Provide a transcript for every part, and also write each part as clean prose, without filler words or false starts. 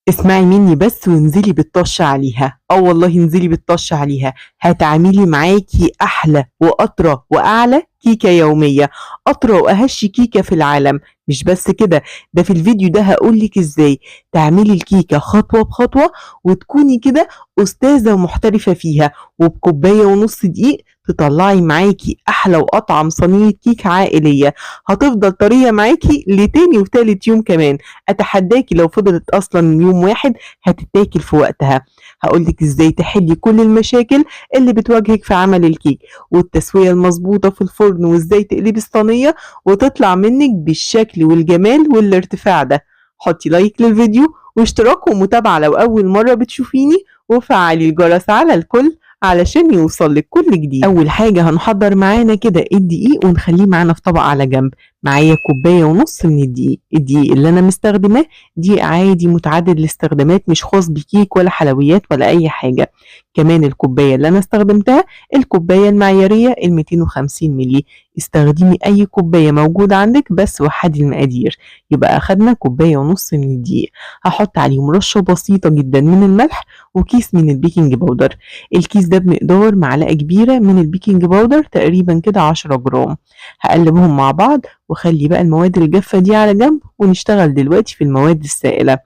اسمعي مني بس وانزلي بالطش عليها، والله انزلي بالطش عليها. هتعملي معاكي احلى واطرى واعلى كيكه يوميه، اطرى واهش كيكه في العالم. مش بس كده، ده في الفيديو ده هقولك ازاي تعملي الكيكه خطوه بخطوه، وتكوني كده استاذه ومحترفه فيها. وبكوبايه ونص دقيق تطلعي معاكي احلى واطعم صينيه كيك عائليه، هتفضل طريه معاكي لتاني وتالت يوم كمان. اتحداكي لو فضلت اصلا يوم واحد هتتاكل في وقتها. هقولك ازاي تحلي كل المشاكل اللي بتواجهك في عمل الكيك، والتسوية المظبوطة في الفرن، وازاي تقلبي الصينية وتطلع منك بالشكل والجمال والارتفاع ده. حطي لايك للفيديو واشتراك ومتابعة لو أول مرة بتشوفيني، وفعلي الجرس على الكل علشان يوصلك كل جديد. أول حاجة هنحضر معانا كده الدقيق ونخليه معانا في طبق على جنب. معايا كوباية ونص من الدقيق اللي أنا مستخدماه دقيق عادي متعدد الاستخدامات، مش خاص بكيك ولا حلويات ولا أي حاجة. كمان الكوباية اللي أنا استخدمتها الكوباية المعيارية 250 ملي. استخدمي أي كوباية موجودة عندك بس وحدي المقادير. يبقى أخدنا كوباية ونص من الدقيق. هحط عليهم رشة بسيطة جدا من الملح وكيس من البيكنج باودر. الكيس ده بمقدار معلقة كبيرة من البيكنج باودر، تقريبا كده 10 جرام. هقلبهم مع بعض وخلي بقى المواد الجافة دي على جنب، ونشتغل دلوقتي في المواد السائلة.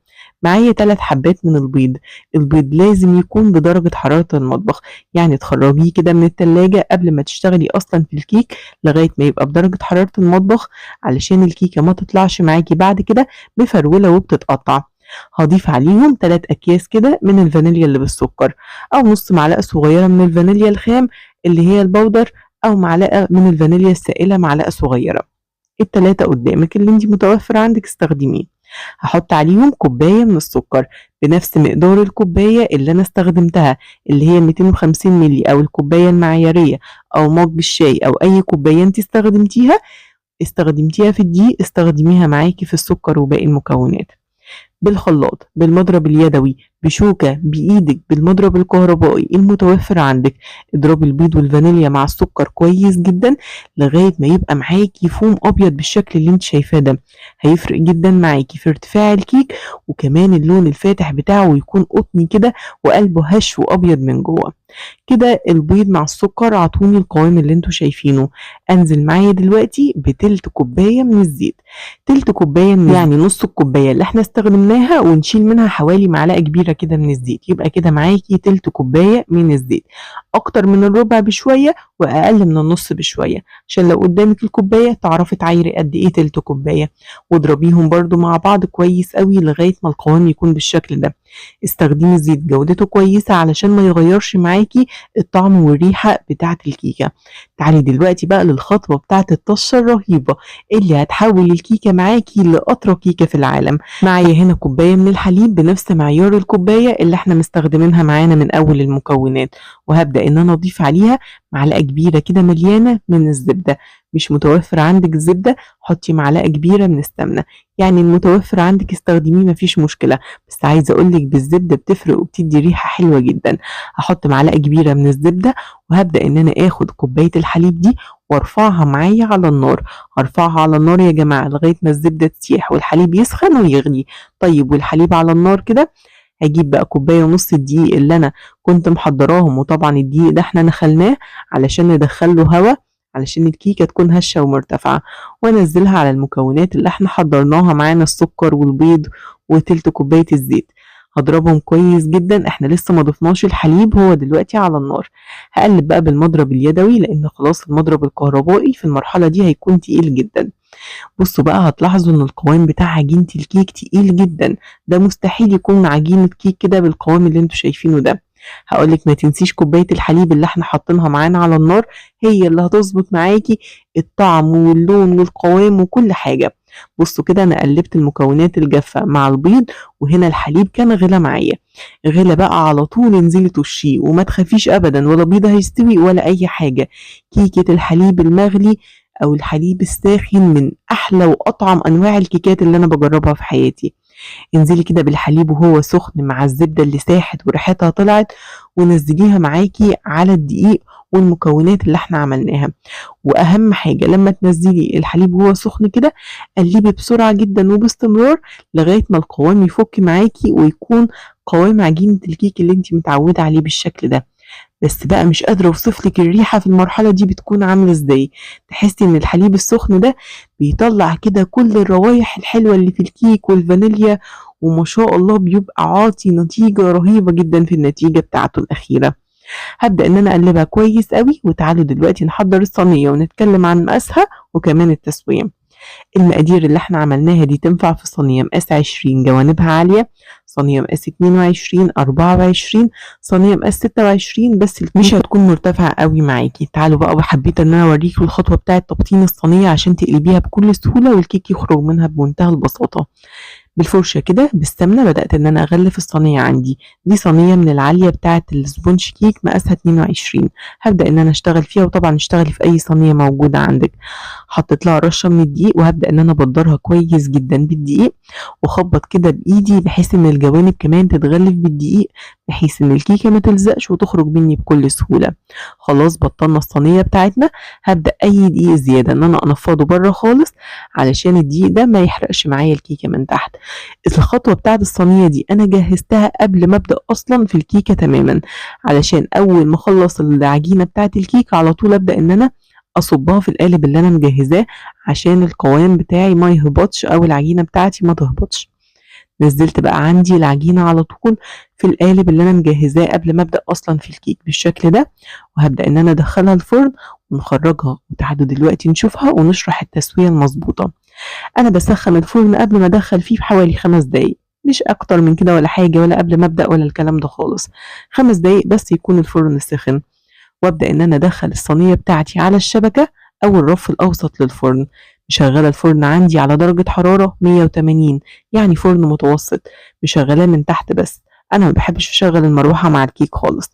معايا 3 حبات من البيض. البيض لازم يكون بدرجة حرارة المطبخ، يعني تخرجيه كده من التلاجة قبل ما تشتغلي أصلا في الكيك لغاية ما يبقى بدرجة حرارة المطبخ، علشان الكيكة ما تطلعش معاكي بعد كده مفرولة وبتتقطع. هضيف عليهم 3 أكياس كده من الفانيليا اللي بالسكر، أو نص معلقة صغيرة من الفانيليا الخام اللي هي البودر، أو معلقة من الفانيليا السائلة معلقة صغيرة. التلاتة قدامك اللي انت متوفر عندك استخدميه. هحط عليهم كوباية من السكر بنفس مقدار الكوباية اللي انا استخدمتها، اللي هي 250 ملي، او الكوباية المعيارية، او مج الشاي، او اي كوباية انت استخدمتيها في الدقيق استخدميها معاكي في السكر وباقي المكونات. بالخلاط، بالمضرب اليدوي، بشوكة، بإيدك، بالمضرب الكهربائي المتوفر عندك. اضربي البيض والفانيليا مع السكر كويس جدا لغاية ما يبقى معاكي فوم أبيض بالشكل اللي انت شايفاه ده. هيفرق جدا معاكي في ارتفاع الكيك، وكمان اللون الفاتح بتاعه يكون قطني كده وقلبه هش وأبيض من جوه. كده البيض مع السكر عطوني القوام اللي انتوا شايفينه. انزل معايا دلوقتي بتلت كوباية من الزيت. تلت كوباية من يعني نص الكوباية اللي احنا استخدمناها ونشيل منها حوالي معلقة كبيرة كده من الزيت، يبقى كده معاكي تلت كوباية من الزيت. اكتر من الربع بشوية واقل من النص بشوية، عشان لو قدامك الكوباية تعرفي تعايري قد ايه تلت كوباية. واضربيهم برضو مع بعض كويس قوي لغاية ما القوام يكون بالشكل ده. استخدمي زيت جودته كويسة علشان ما يغيرش معاكي الطعم والريحة بتاعة الكيكة. تعالي دلوقتي بقى للخطوة بتاعة الطشة الرهيبة اللي هتحول الكيكة معاكي لأطرى كيكة في العالم. معايا هنا كوباية من الحليب بنفس معيار الكوباية اللي احنا مستخدمينها معانا من أول المكونات، وهبدأ إن أنا أضيف عليها معلقة كبيرة كده مليانة من الزبدة. مش متوفر عندك الزبدة حطي معلقة كبيرة من السمنة، يعني المتوفر عندك استخدميه مفيش مشكلة، بس عايزة أقولك بالزبدة بتفرق وبتدي ريحة حلوة جدا. هحط معلقة كبيرة من الزبدة، وهبدأ إن أنا آخد كوباية الحليب دي وارفعها معايا على النار. هرفعها على النار يا جماعة لغاية ما الزبدة تسيح والحليب يسخن ويغلي. طيب والحليب على النار كده، هجيب بقى كوباية ونص الدقيق اللي أنا كنت محضراهم، وطبعا الدقيق ده احنا نخلناه علشان ندخله هوا علشان الكيكة تكون هشة ومرتفعة، وانزلها على المكونات اللي احنا حضرناها معانا، السكر والبيض وتلت كوباية الزيت. هضربهم كويس جدا، احنا لسه ما ضفناش الحليب، هو دلوقتي على النار. هقلب بقى بالمضرب اليدوي لان خلاص المضرب الكهربائي في المرحلة دي هيكون تقيل جدا. بصوا بقى هتلاحظوا ان القوام بتاع عجينة الكيك تقيل جدا، ده مستحيل يكون عجينة كيك كده بالقوام اللي انتوا شايفينه ده. هقولك ما تنسيش كوباية الحليب اللي احنا حاطينها معانا على النار، هي اللي هتظبط معاكي الطعم واللون والقوام وكل حاجة. بصوا كده انا قلبت المكونات الجافة مع البيض، وهنا الحليب كان غلى معايا. غلى بقى على طول انزلي طشيه وما تخافيش ابدا، ولا بيض هيستوي ولا اي حاجة. كيكة الحليب المغلي او الحليب الساخن من احلى واطعم انواع الكيكات اللي انا بجربها في حياتي. انزلي كده بالحليب وهو سخن مع الزبدة اللي ساحت وريحتها طلعت، ونزليها معاكي على الدقيق والمكونات اللي احنا عملناها. واهم حاجة لما تنزلي الحليب وهو سخن كده، قلبي بسرعة جدا وباستمرار لغاية ما القوام يفك معاكي ويكون قوام عجينة الكيك اللي انت متعودة عليه بالشكل ده. بس بقى مش قادرة اوصفلك الريحة في المرحلة دي بتكون عاملة ازاي. تحسي ان الحليب السخن ده بيطلع كده كل الروايح الحلوة اللي في الكيك والفانيليا، وما شاء الله بيبقى عاطي نتيجة رهيبة جدا في النتيجة بتاعته الأخيرة. هبدأ ان انا اقلبها كويس قوي، وتعالوا دلوقتي نحضر الصينية ونتكلم عن مقاسها وكمان التسوية. المقادير اللي احنا عملناها دي تنفع في صينية مقاس 20 جوانبها عالية، صينية مقاس 22 24، صينية مقاس 26 بس مش هتكون مرتفعة قوي معاكي. تعالوا بقى، وحبيت ان انا اوريكم الخطوة بتاعة تبطين الصينية عشان تقلبيها بكل سهولة والكيك يخرج منها بمنتهى البساطة. بالفرشة كده بالسمنة بدأت ان انا اغلف الصينية عندي. دي صينية من العالية بتاعة السبونج كيك مقاسها 22. هبدأ ان انا اشتغل فيها، وطبعا اشتغلي في اي صينية موجودة عندك. حطيت لها رشة من الدقيق، وهبدأ ان انا ابدرها كويس جدا بالدقيق، واخبط كده بايدي بحيث ان الجوانب كمان تتغلف بالدقيق، بحيث ان الكيكة ما تلزقش وتخرج مني بكل سهولة. خلاص بطلنا الصينية بتاعتنا. هبدأ اي دقيق زيادة ان انا انفضه بره خالص، علشان الدقيق ده ما يحرقش معايا الكيكة من تحت. الخطوة بتاعت الصينية دي أنا جهزتها قبل ما أبدأ أصلا في الكيكة تماما، علشان أول ما أخلص العجينة بتاعت الكيكة على طول أبدأ إن أنا أصبها في القالب اللي أنا مجهزاه، عشان القوام بتاعي ما يهبطش أو العجينة بتاعتي ما تهبطش. نزلت بقى عندي العجينة على طول في القالب اللي أنا مجهزاه قبل ما أبدأ أصلا في الكيك بالشكل ده، وهبدأ إن أنا أدخلها الفرن ونخرجها. وتعالوا دلوقتي نشوفها ونشرح التسوية المظبوطة. أنا بسخن الفرن قبل ما أدخل فيه بحوالي 5 دقايق، مش أكتر من كده ولا حاجة، ولا قبل ما أبدأ ولا الكلام ده خالص. 5 دقايق بس يكون الفرن سخن. وأبدأ إن أنا أدخل الصينية بتاعتي على الشبكة أو الرف الأوسط للفرن. مشغلة الفرن عندي على درجة حرارة 180، يعني فرن متوسط. مشغلاه من تحت بس، أنا ما بحبش أشغل المروحة مع الكيك خالص.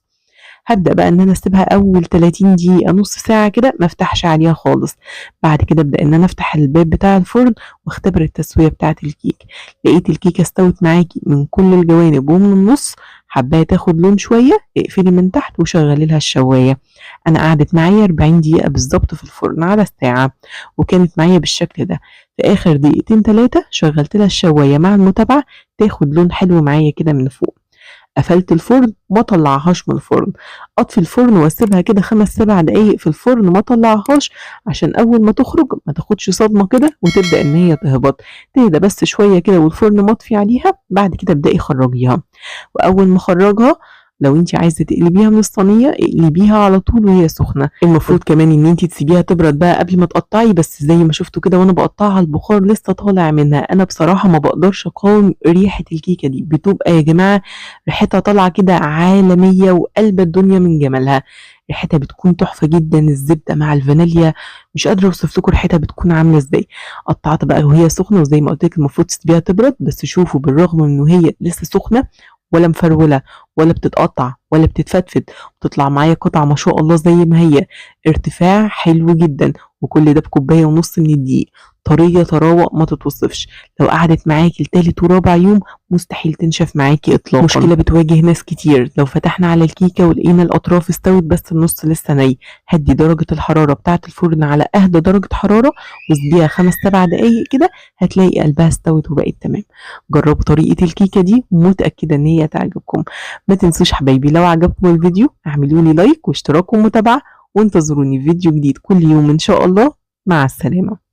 هبدأ بقى إن أنا أسيبها أول 30 دقيقة نص ساعة كده، ما افتحش عليها خالص. بعد كده أبدأ إن أنا أفتح الباب بتاع الفرن واختبر التسوية بتاعة الكيك. لقيت الكيكة استوت معاكي من كل الجوانب ومن النص، حباها تاخد لون شوية، اقفلي من تحت وشغلي لها الشواية. أنا قعدت معايا 40 دقيقة بالظبط في الفرن على الساعة، وكانت معايا بالشكل ده. في آخر دقيقتين 3 شغلت لها الشواية مع المتابعة تاخد لون حلو معايا كده من فوق. قفلت الفرن ما طلعهاش من الفرن، اطفي الفرن واسيبها كده 5-7 دقايق في الفرن ما طلعهاش، عشان اول ما تخرج ما تاخدش صدمه كده وتبدا ان هي تهبط. تهدى بس شويه كده والفرن مطفي عليها. بعد كده ابداي خرجيها، واول ما اخرجها لو انت عايزه تقلبيها من الصينيه اقلبيها على طول وهي سخنه. المفروض كمان ان انت تسيبيها تبرد بقى قبل ما تقطعي، بس زي ما شفتوا كده وانا بقطعها البخار لسه طالع منها. انا بصراحه ما بقدرش اقاوم ريحه الكيكه دي، بتبقى يا جماعه ريحتها طالعه كده عالميه وقلب الدنيا من جمالها. ريحتها بتكون تحفه جدا، الزبده مع الفانيليا، مش قادره اوصف لكم ريحتها بتكون عامله ازاي. قطعت بقى وهي سخنه، وزي ما قلت لك المفروض تسيبيها تبرد، بس شوفوا بالرغم انه هي لسه سخنه ولا مفرولة ولا بتتقطع ولا بتتفتفت، بتطلع معايا قطعة ما شاء الله زي ما هي، ارتفاع حلو جدا، وكل ده بكوباية ونص من الدقيق. طرية طراوة ما تتوصفش. لو قعدت معاكي لتالت ورابع يوم مستحيل تنشف معاكي اطلاقا. مشكلة بتواجه ناس كتير، لو فتحنا على الكيكة ولقينا الاطراف استوت بس النص لسه ني، هدي درجة الحرارة بتاعة الفرن على اهدى درجة حرارة واسيبيها 5-7 دقايق كده، هتلاقي قلبها استوت وبقت تمام. جربوا طريقة الكيكة دي ومتأكدة ان هي تعجبكم. ما تنسوش حبايبي لو عجبكم الفيديو اعملوا لي لايك واشتراك ومتابعة، وانتظروني في فيديو جديد كل يوم ان شاء الله. مع السلامة.